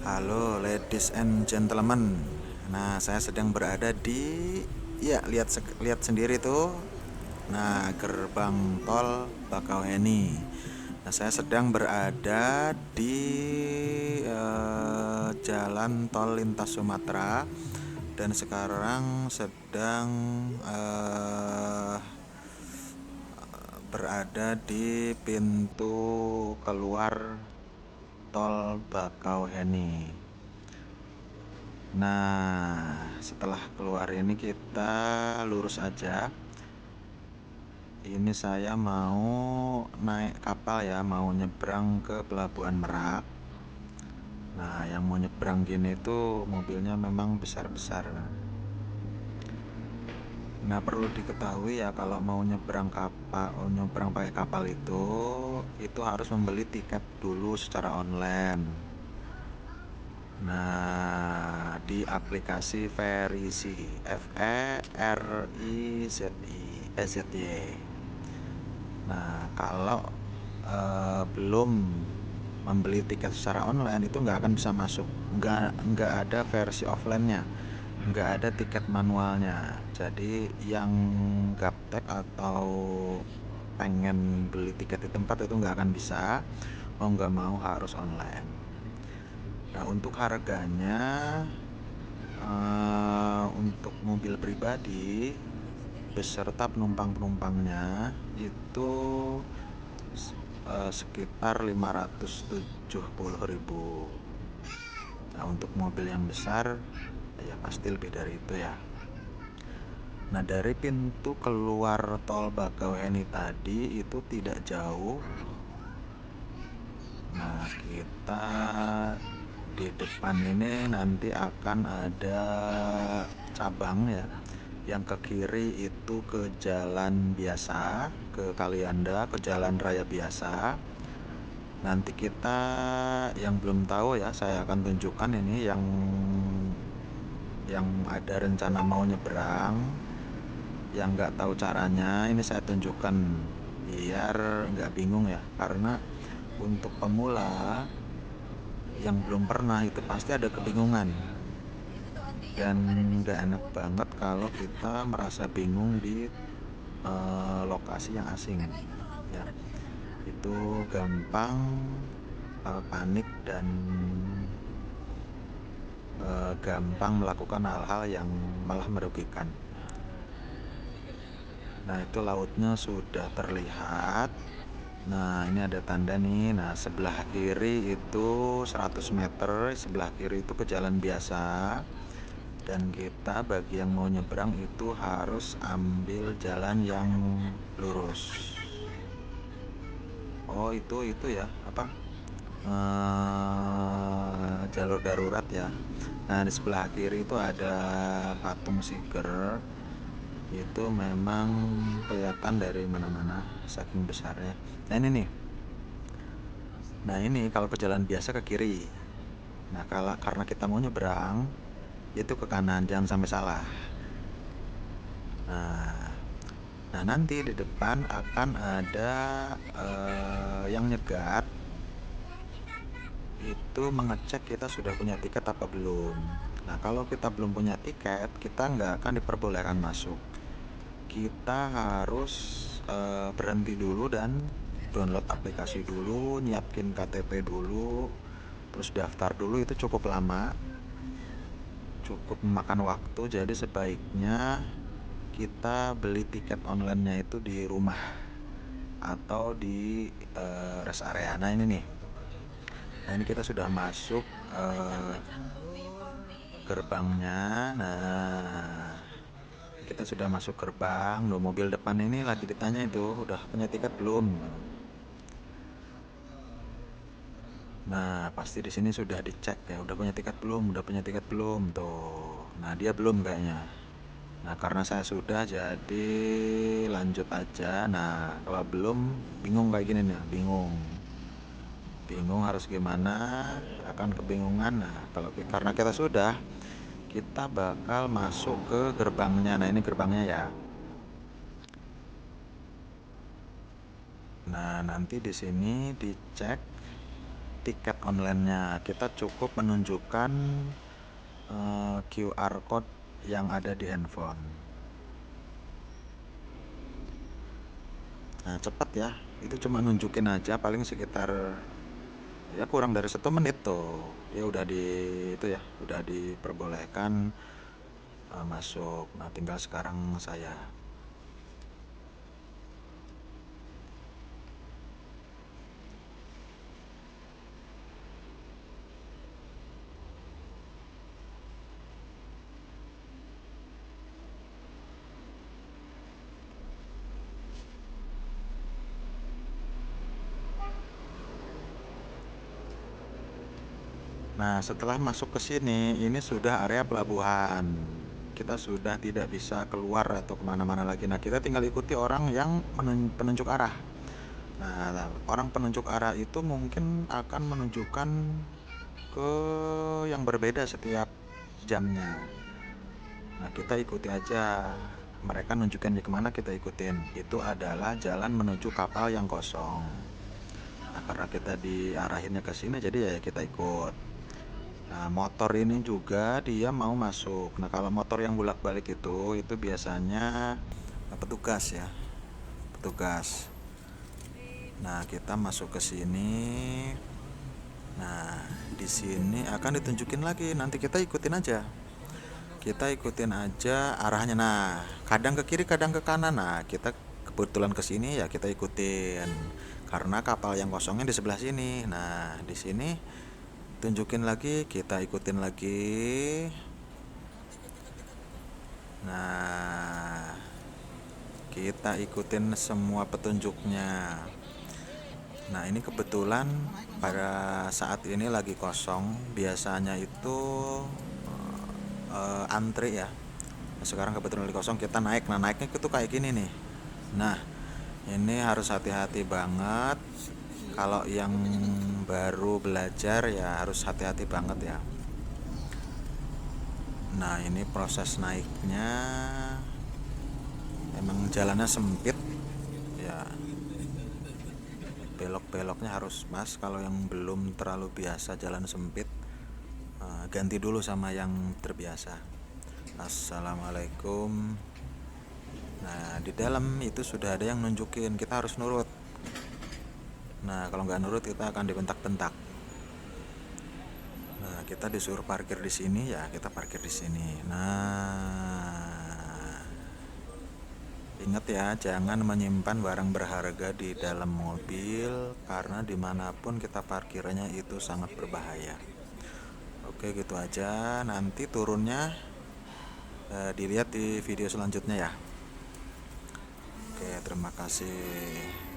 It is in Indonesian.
Halo ladies and gentlemen. Nah, saya sedang berada di lihat sendiri tuh. Nah, gerbang tol Bakauheni. Nah, saya sedang berada di jalan tol lintas Sumatera dan sekarang sedang eh, berada di pintu keluar tol Bakauheni. Nah, setelah keluar ini kita lurus aja. Ini saya mau naik kapal ya, mau nyebrang ke Pelabuhan Merak. Nah, yang mau nyebrang gini tuh mobilnya memang besar-besar. Nah, perlu diketahui ya kalau mau nyebrang pakai kapal itu harus membeli tiket dulu secara online. Nah, di aplikasi Verizi, Verizi. Nah, kalau belum membeli tiket secara online itu nggak akan bisa masuk. Nggak ada versi offline-nya, nggak ada tiket manualnya. Jadi yang gaptek atau pengen beli tiket di tempat itu nggak akan bisa. Mau nggak mau harus online. Nah, untuk harganya untuk mobil pribadi beserta penumpang-penumpangnya itu sekitar 570.000. Nah, untuk mobil yang besar ya pasti lebih dari itu ya. Nah, dari pintu keluar tol Bakauheni tadi itu tidak jauh. Nah, kita di depan ini nanti akan ada cabang ya. Yang ke kiri itu ke jalan biasa, ke Kalianda, ke jalan raya biasa. Nanti kita yang belum tahu ya, saya akan tunjukkan ini yang ada rencana mau nyebrang, yang nggak tahu caranya, ini saya tunjukkan biar nggak bingung ya. Karena untuk pemula yang belum pernah itu pasti ada kebingungan dan nggak enak banget kalau kita merasa bingung di lokasi yang asing ya. Itu gampang panik dan gampang melakukan hal-hal yang malah merugikan. Nah, itu lautnya sudah terlihat. Nah, ini ada tanda nih. Nah, sebelah kiri itu 100 meter, sebelah kiri itu ke jalan biasa. Dan kita bagi yang mau nyebrang itu harus ambil jalan yang lurus. Oh, itu ya, apa? Jalur darurat ya. Nah, di sebelah kiri itu ada patung Siger. Itu memang kelihatan dari mana-mana saking besarnya. Nah, ini nih. Nah, ini kalau ke jalan biasa ke kiri. Nah, kalau karena kita mau nyebrang itu ke kanan, jangan sampai salah. Nah, nah nanti di depan akan ada yang nyegat itu mengecek kita sudah punya tiket apa belum. Nah, kalau kita belum punya tiket, kita nggak akan diperbolehkan masuk. Kita harus berhenti dulu dan download aplikasi dulu, nyiapin KTP dulu, terus daftar dulu. Itu cukup lama, cukup memakan waktu. Jadi sebaiknya kita beli tiket online-nya itu di rumah atau di rest area. Nah, ini nih. Nah, ini kita sudah masuk gerbangnya. Nah, kita sudah masuk gerbang. Loh, mobil depan ini lagi ditanya itu, udah punya tiket belum? Nah, pasti di sini sudah dicek ya, udah punya tiket belum? Udah punya tiket belum? Tuh. Nah, dia belum kayaknya. Nah, karena saya sudah, jadi lanjut aja. Nah, kalau belum, bingung kayak gini nih, bingung. Bingung harus gimana, akan kebingungan. Nah, karena kita sudah, kita bakal masuk ke gerbangnya. Nah, ini gerbangnya ya. Nah, nanti di sini dicek tiket online-nya. Kita cukup menunjukkan QR code yang ada di handphone. Nah, cepat ya. Itu cuma nunjukin aja, paling sekitar ya kurang dari 1 menit tuh. Ya udah udah diperbolehkan masuk. Nah, tinggal sekarang saya. Nah, setelah masuk ke sini, ini sudah area pelabuhan. Kita sudah tidak bisa keluar atau kemana-mana lagi. Nah, kita tinggal ikuti orang yang penunjuk arah. Nah, orang penunjuk arah itu mungkin akan menunjukkan ke yang berbeda setiap jamnya. Nah, kita ikuti aja. Mereka nunjukin kemana, kita ikutin. Itu adalah jalan menuju kapal yang kosong. Nah, karena kita diarahinnya ke sini, jadi ya kita ikut. Nah, motor ini juga dia mau masuk. Nah, kalau motor yang bolak-balik itu biasanya petugas ya, petugas. Nah, kita masuk ke sini. Nah, di sini akan ditunjukin lagi. Nanti kita ikutin aja. Kita ikutin aja arahnya. Nah, kadang ke kiri, kadang ke kanan. Nah, kita kebetulan ke sini ya kita ikutin. Karena kapal yang kosongnya di sebelah sini. Nah, di sini tunjukin lagi, kita ikutin lagi. Nah, kita ikutin semua petunjuknya. Nah, ini kebetulan pada saat ini lagi kosong. Biasanya itu antri ya. Nah, sekarang kebetulan lagi kosong, kita naik. Nah, naiknya itu kayak gini nih. Nah, ini harus hati-hati banget. Kalau yang baru belajar ya harus hati-hati banget ya. Nah, ini proses naiknya. Emang jalannya sempit ya, belok-beloknya harus pas. Kalau yang belum terlalu biasa jalan sempit, ganti dulu sama yang terbiasa. Assalamualaikum. Nah, di dalam itu sudah ada yang nunjukin, kita harus nurut. Nah, kalau nggak nurut kita akan dibentak-bentak. Nah, kita disuruh parkir di sini ya, kita parkir di sini. Nah, ingat ya, jangan menyimpan barang berharga di dalam mobil, karena dimanapun kita parkirnya itu sangat berbahaya. Oke, gitu aja. Nanti turunnya dilihat di video selanjutnya ya. Oke, terima kasih.